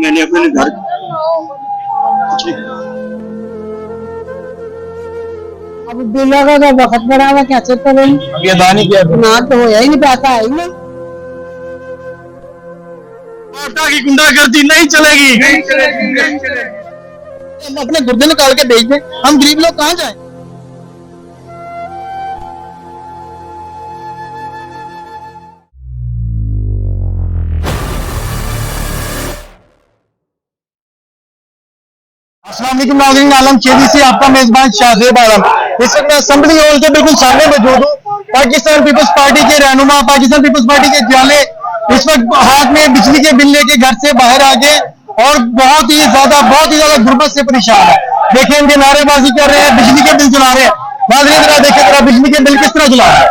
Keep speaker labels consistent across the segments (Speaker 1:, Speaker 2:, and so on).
Speaker 1: मैंने अपने घर
Speaker 2: अब बिल्ला का तो वक्त बड़ा हुआ कैसे करें?
Speaker 3: ये दानी किया
Speaker 2: ना तो होया ही नहीं, पैसा है ही नहीं।
Speaker 3: आटा की गुंडागर्दी नहीं चलेगी, नहीं चलेगी, नहीं चलेगी।
Speaker 4: हम अपने गुर्दे निकाल के बेच दें, हम गरीब लोग कहाँ जाएं? अस्सलाम वालेकुम नाज़रीन, आलम चेदी से आपका मेजबान शाहजेब आलम। इस वक्त मैं असेंबली हॉल के बिल्कुल सामने मौजूद हूँ। पाकिस्तान पीपल्स पार्टी के रहनुमा, पाकिस्तान पीपल्स पार्टी के जाले इस वक्त हाथ में बिजली के बिल लेके घर से बाहर आ गए और बहुत ही ज्यादा गुर्बत से परेशान है। देखिए इनके नारेबाजी कर रहे हैं, बिजली के बिल चला रहे हैं। नाज़रीन जरा देखिए जरा बिजली के बिल किस तरह चला रहे हैं।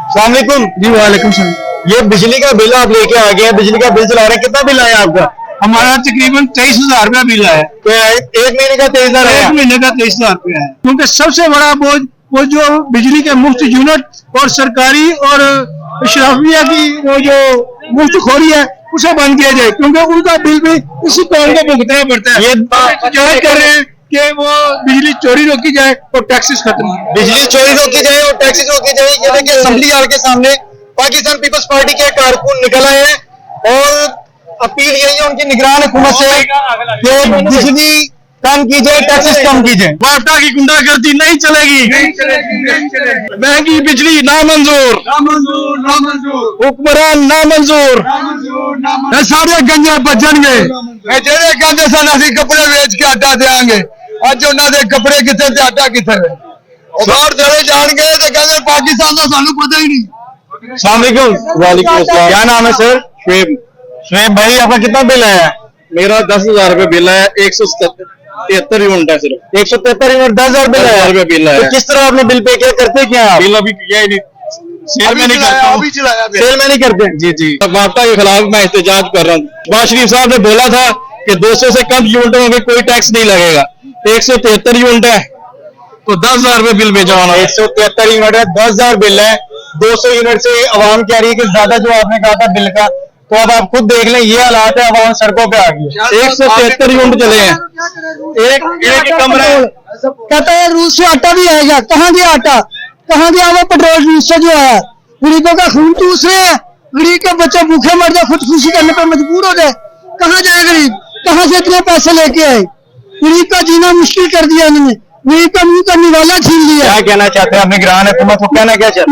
Speaker 4: अस्सलामुअलैकुम जी। वालेकुम सलाम। ये बिजली का बिल आप लेके आ गए हैं, बिजली का बिल चला रहे हैं, कितना बिल आया आपका?
Speaker 3: हमारा तकरीबन 23,000 रुपया बिल है।
Speaker 4: तो एक महीने का 23,000 है।
Speaker 3: एक महीने का 23,000 रुपया है, क्योंकि सबसे बड़ा बोझ वो जो बिजली के मुफ्त यूनिट और सरकारी और शराफिया की वो जो मुफ्तखोरी है उसे बंद किया जाए, क्योंकि उनका बिल भी इसी कौन को भुगतना पड़ता है। ये जायज कर रहे हैं कि वो बिजली चोरी रोकी जाए और टैक्सेस खत्म हो।
Speaker 4: बिजली चोरी रोकी जाए और टैक्सेस रोकी जाए। ये देखिए असेंबली हॉल के सामने पाकिस्तान पीपल्स पार्टी के कारकुन निकल आए हैं और अपील यही है उनकी निगरान हुकूमत से कि बिजली कम की जाए, टैक्सेस कम की जाए।
Speaker 3: आटा की गुंडागर्दी नहीं चलेगी, नहीं चलेगी, नहीं चलेगी। महंगी बिजली नामंजूर, नामंजूर, नामंजूर। हुक्मरान नामंजूर, नामंजूर। सारे गंजे बचनगे,
Speaker 4: जेडे कहते सन असीं कपड़े वेच के आटा देंगे, अज उन्होंने कपड़े कितने ते आटा कितने बाहर चले जाएंगे तो कहते पाकिस्तान का सानू पता ही नहीं।
Speaker 3: अस्सलाम वालेकुम। क्या नाम है सर? शुएब।
Speaker 4: शुएब भाई आपका कितना बिल आया?
Speaker 3: मेरा 10,000 रुपए बिल है। 173 यूनिट है सिर्फ।
Speaker 4: 173 यूनिट 10,000 बिल आया।
Speaker 3: बिल है।
Speaker 4: तो किस तरह आपने बिल पे किया, करते क्या आप?
Speaker 3: बिल अभी किया ही नहीं, सेल में नहीं करता,
Speaker 4: अभी चलाया, सेल में नहीं करते।
Speaker 3: जी जी। वापटा के खिलाफ मैं एहतजाज कर रहा हूँ। नवाज शरीफ साहब ने बोला था कि 200 से कम यूनिटों में कोई टैक्स नहीं लगेगा। 173 यूनिट है तो 10,000 रुपए बिल भेजा होना।
Speaker 4: 173 यूनिट है, 10,000 बिल है। 200 यूनिट से आवाम कह रही है कि ज्यादा जो आपने कहा था बिल का, तो अब आप खुद देख लें ये हालात है, आवाम सड़कों पे आ गई।
Speaker 3: 173 यूनिट चले हैं।
Speaker 4: एक कमरा
Speaker 2: कहता है रूस से आटा भी आएगा, कहाँ गया आटा, कहाँ गया वो पेट्रोल रूस से जो आया? गरीबों का खून चूस रहे हैं, गरीब के बच्चे भूखे मर जाए, खुदकुशी करने पर मजबूर हो जाए। कहाँ जाए गरीब? कहाँ से इतने पैसे लेके आए? गरीब का जीना मुश्किल कर दिया इन्होंने, गरीब का मुंह का निवाला छीन लिया।
Speaker 4: क्या कहना चाहते हैं आप निगरान हुकूमत को? कहना क्या चाहते हैं?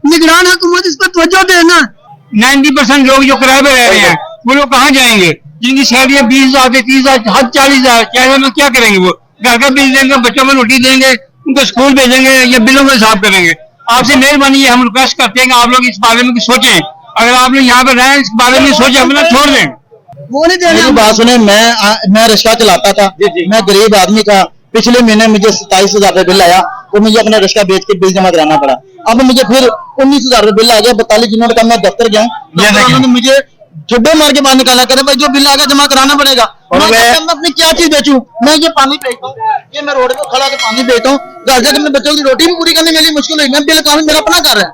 Speaker 2: निगरान हुकूमत इस पर तवज्जो देना।
Speaker 3: 90% लोग जो किराए पे रह रहे हैं वो लोग कहाँ जाएंगे? जिनकी सैलरियाँ 20,000 से 30,000 हद 40,000, किराए में क्या करेंगे? वो घर का बिल देंगे, बच्चों को रोटी देंगे, उनको स्कूल भेजेंगे या बिलों का हिसाब करेंगे। आपसे मेहरबानी है, हम रिक्वेस्ट करते हैं कि आप लोग इस बारे में कुछ सोचें। अगर आप लोग यहाँ पे रहें, इस बारे में सोचें, अपना छोड़ दें।
Speaker 2: वो नहीं देना।
Speaker 4: बात सुने, मैं रिक्शा चलाता था, मैं गरीब आदमी था। पिछले महीने मुझे 27,000 रुपए बिल आया तो मुझे अपना रिक्शा बेच के बिल जमा कराना पड़ा। अब मुझे फिर 19,000 रुपए बिल आ गया। 42 यूनिट का मैं दफ्तर गया, उन्होंने मुझे छुट्टे मार के बाहर निकाला। करे भाई जो बिल आ गया जमा कराना पड़ेगा। और मैं अपनी क्या चीज बेचूं? मैं ये पानी बेचता हूँ, ये मैं रोड पे खड़ा के पानी बेचता हूँ। घर जाकर मैं बच्चों की रोटी भी पूरी करने के लिए मुश्किल हुई। मैं बिल काम मेरा अपना घर है,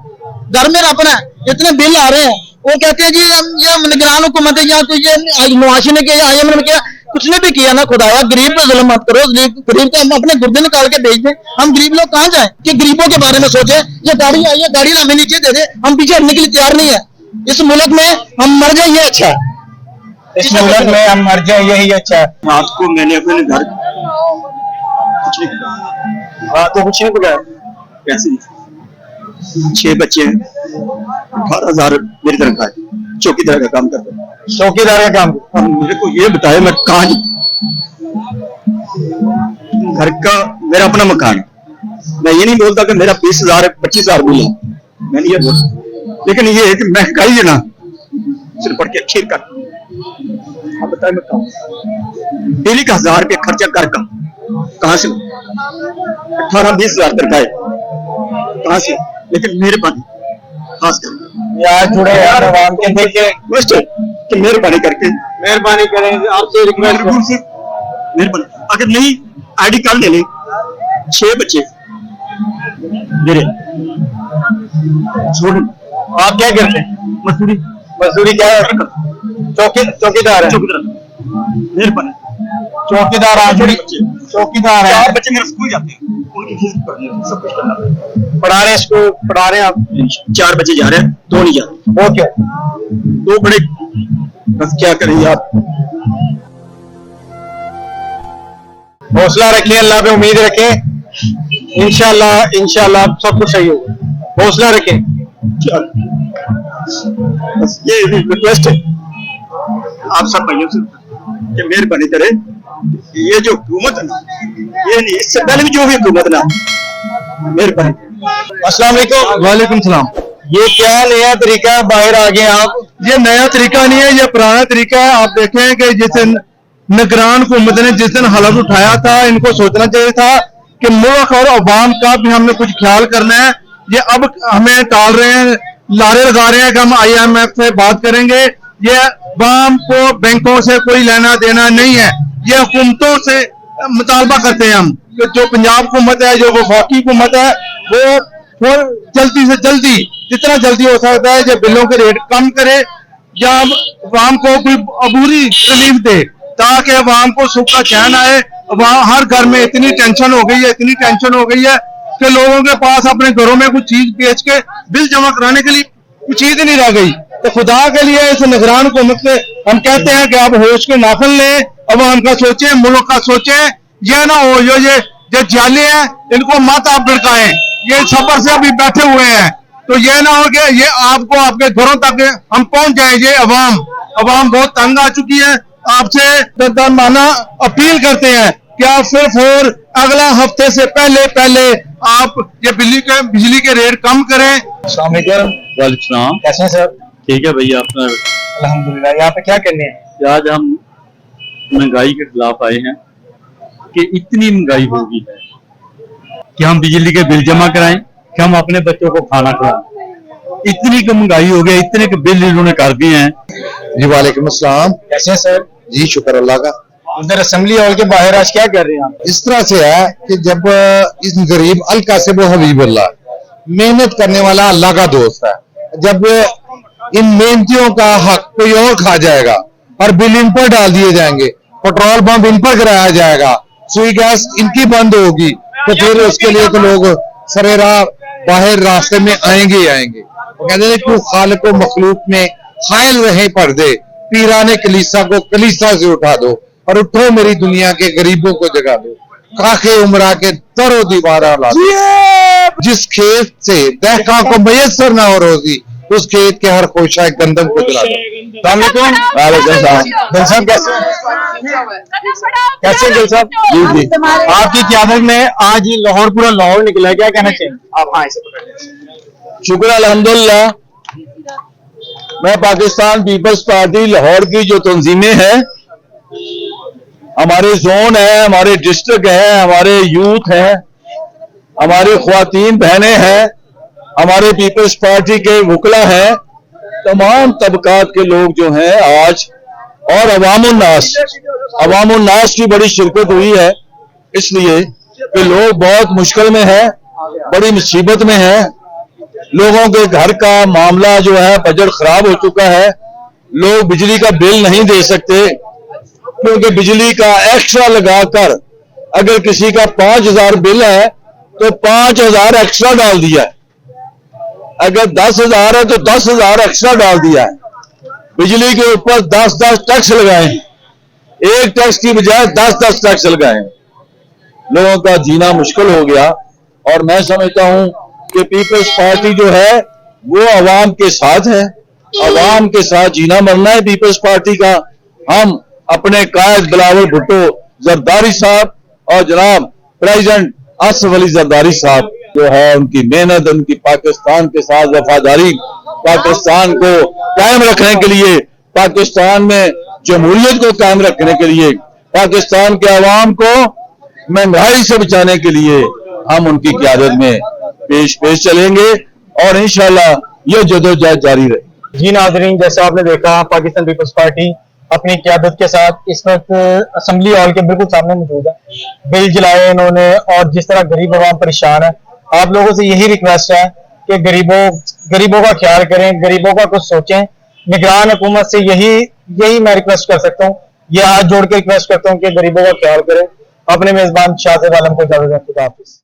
Speaker 4: घर मेरा अपना है, इतने बिल आ रहे हैं। वो कहते हैं जी ये निगरान हुकूमत है, या तो ये नवाशी ने किया, IMF ने किया, कुछ ने भी किया ना। खुदाया गरीब पे जुल्म मत करो, गरीब को हम अपने गुर्दे निकाल के बेच दें। हम गरीब लोग कहाँ जाएं कि गरीबों के बारे में सोचे? ये गाड़ी आई है, गाड़ी हमें नीचे दे दे, हम पीछे हटने के लिए तैयार नहीं है। इस मुल्क में हम मर जाए ये अच्छा है, इस मुल्क में हम मर जाए यही अच्छा है।
Speaker 1: रात को मैंने अपने घर
Speaker 4: तो कुछ नहीं पकड़ा
Speaker 1: पैसे 6 बच्चे हैं, 18,000 मेरी तनख्वाह है, चौकीदार का काम करता हूँ।
Speaker 4: चौकीदार का काम।
Speaker 1: अब मेरे को ये बताए मैं कहाँ घर का मेरा अपना मकान है। मैं ये नहीं बोलता कि मेरा 20,000 25,000 बिल है, मैंने ये बोला, लेकिन ये है कि महंगाई है ना, सिर पड़ के खीर कर। अब बताए मैं कहूँ, डेली का 1000 रुपये खर्चा कर कहाँ से 18-20 हजार तक आए कहाँ से? लेकिन मेहरबानी खास कर
Speaker 4: यार जुड़े यार आवाम के देखे
Speaker 1: रिक्वेस्ट है कि मेहरबानी करके
Speaker 4: मेहरबानी करें आपसे रिक्वेस्ट
Speaker 1: मेहरबानी, अगर नहीं आईडी कार्ड ले लें। 6 बच्चे मेरे छोड़।
Speaker 4: आप क्या करते हैं?
Speaker 1: मजदूरी
Speaker 4: मजदूरी क्या है? चौकीदार है।
Speaker 1: चौकीदार मेहरबानी।
Speaker 4: चौकीदार आखिरी चौकीदार है।
Speaker 1: 4 बच्चे मेरे स्कूल जाते हैं, उनकी फीस भरनी है, सब कुछ करना है।
Speaker 4: पढ़ा रहे हैं इसको, पढ़ा रहे हैं आप?
Speaker 1: 4 बच्चे जा रहे हैं, 2 नहीं जा रहे।
Speaker 4: ओके,
Speaker 1: 2 बड़े, बस क्या करें आप।
Speaker 4: हौसला रखिए, अल्लाह पे उम्मीद रखें, इंशाल्लाह सब कुछ सही होगा। हौसला रखें।
Speaker 1: बस ये रिक्वेस्ट है आप सब भाइयों से कि मेहरबानी करें। ये जो हुकूमत है ना, ये नहीं, इससे पहले भी जो भी हुकूमत ना, मेहरबानी।
Speaker 4: अस्सलाम वालेकुम।
Speaker 3: वालेकुम सलाम।
Speaker 4: ये क्या नया तरीका है? बाहर आ गए आप?
Speaker 3: ये नया तरीका नहीं है, ये पुराना तरीका है। आप देखें कि जिस दिन निगरान हुकूमत ने जिस दिन हलफ उठाया था, इनको सोचना चाहिए था कि मुल्क और अवाम का भी हमने कुछ ख्याल करना है। ये अब हमें टाल रहे हैं, लारे लगा रहे हैं कि हम IMF से बात करेंगे। ये अवाम को बैंकों से कोई लेना देना नहीं है, ये हुकूमतों से मुतालबा करते हैं हम कि जो पंजाब हुकूमत है, जो वफाकी हुकूमत है, वो जल्दी से जल्दी, जितना जल्दी हो सकता है, जो बिलों के रेट कम करे या अवाम को कोई अबूरी रिलीफ दे, ताकि अवाम को सुख का चैन आए। हर घर में इतनी टेंशन हो गई है कि लोगों के पास अपने घरों में कुछ चीज बेच के बिल जमा कराने के लिए कुछ चीज ही नहीं रह गई। तो खुदा के लिए इस निगरान हुकूमत से हम कहते हैं कि आप होश के नाखन लें, अवाम का सोचें, मुल्क का सोचें। ये ना हो जो जाले हैं, इनको मत आप भड़काएं। ये सफर से अभी बैठे हुए हैं, तो ये ना हो कि ये आपको आपके घरों तक हम पहुंच जाए। ये अवाम बहुत तंग आ चुकी है। आपसे माना अपील करते हैं कि आप सिर्फ और अगला हफ्ते से पहले आप ये बिजली के रेट कम करें।
Speaker 4: अस्सलाम वालेकुम। कैसे हैं सर?
Speaker 3: ठीक है भैया, अपना
Speaker 4: अल्हम्दुलिल्लाह। यहाँ पे क्या करने हैं?
Speaker 3: आज हम महंगाई के खिलाफ आए हैं कि इतनी महंगाई हो गई है कि हम बिजली के बिल जमा कराएं, कि हम अपने बच्चों को खाना खिलाएं। इतनी की महंगाई हो गई, इतने के बिल इन्होंने कर दिए हैं।
Speaker 4: जी वालेकुम अस्सलाम। कैसे हैं सर? जी शुक्र अल्लाह का। उधर असेंबली हॉल के बाहर आज क्या कर रहे हैं आप?
Speaker 5: इस तरह से है कि जब इस गरीब अल कासिब हबीबुल्लाह, मेहनत करने वाला अल्लाह का दोस्त है, जब इन मेहनतियों का हक कोई और खा जाएगा और बिल इन पर डाल दिए जाएंगे, पेट्रोल पंप इन पर कराया जाएगा, सुई गैस इनकी बंद होगी, तो फिर उसके लिए तो लोग सरेराह बाहर रास्ते में आएंगे ही आएंगे। वो कहते हैं क्यों खालिक को मखलूक में खायल रहे पर्दे, पीराने कलीसा को कलीसा से उठा दो और उठो मेरी दुनिया के गरीबों को जगा दो, काखे उमरा के दरो दीवारा ला दो। जिस खेत से दहका को मयसर ना हो रोजी, उस खेत के हर खोशा गंदम को जला दो।
Speaker 4: दिल साहब कैसे दिल साहब? जी जी। आपकी क़यादत में आज लाहौर पूरा लाहौर निकला, क्या कहना चाहिए आप? हाँ, इसे पकड़।
Speaker 5: शुक्र अल्हम्दुलिल्लाह। मैं पाकिस्तान पीपल्स पार्टी लाहौर की जो तंजीमें हैं, हमारे जोन है, हमारे डिस्ट्रिक्ट है, हमारे यूथ है, हमारी ख्वातीन बहनें हैं, हमारे पीपल्स पार्टी के वकला हैं, तमाम तबकात के लोग जो हैं आज, और अवामुन्नास की बड़ी शिरकत हुई है, इसलिए कि लोग बहुत मुश्किल में हैं, बड़ी मुसीबत में हैं। लोगों के घर का मामला जो है बजट खराब हो चुका है। लोग बिजली का बिल नहीं दे सकते क्योंकि बिजली का एक्स्ट्रा लगाकर अगर किसी का 5,000 बिल है तो 5,000 एक्स्ट्रा डाल दिया है, अगर 10,000 है तो 10,000 एक्स्ट्रा डाल दिया है। बिजली के ऊपर 10-10 टैक्स लगाए, एक टैक्स की बजाय 10-10 टैक्स लगाए। लोगों का जीना मुश्किल हो गया और मैं समझता हूं कि पीपल्स पार्टी जो है वो अवाम के साथ है, अवाम के साथ जीना मरना है पीपल्स पार्टी का। हम अपने कायद बिलावल भुट्टो जरदारी साहब और जनाब प्रेसिडेंट आसिफ अली जरदारी साहब जो है उनकी मेहनत, उनकी पाकिस्तान के साथ वफादारी, पाकिस्तान को कायम रखने के लिए, पाकिस्तान में जमहूरियत को कायम रखने के लिए, पाकिस्तान के अवाम को महंगाई से बचाने के लिए हम उनकी क़यादत में पेश चलेंगे और इंशाल्लाह ये जदोजहद जारी रहे।
Speaker 6: जी नाज़रीन, जैसा आपने देखा पाकिस्तान पीपल्स पार्टी अपनी क़यादत के साथ इस वक्त असेंबली हॉल के बिल्कुल सामने मौजूद है। बिल जलाए इन्होंने और जिस तरह गरीब आवाम परेशान है, आप लोगों से यही रिक्वेस्ट है कि गरीबों का ख्याल करें, गरीबों का कुछ सोचें। निगरान हुकूमत से यही मैं रिक्वेस्ट कर सकता हूँ, ये हाथ जोड़ के रिक्वेस्ट करता हूँ कि गरीबों का ख्याल करें। अपने मेजबान शाहज़ेब आलम को इजाज़त दें। खुदा हाफिज़।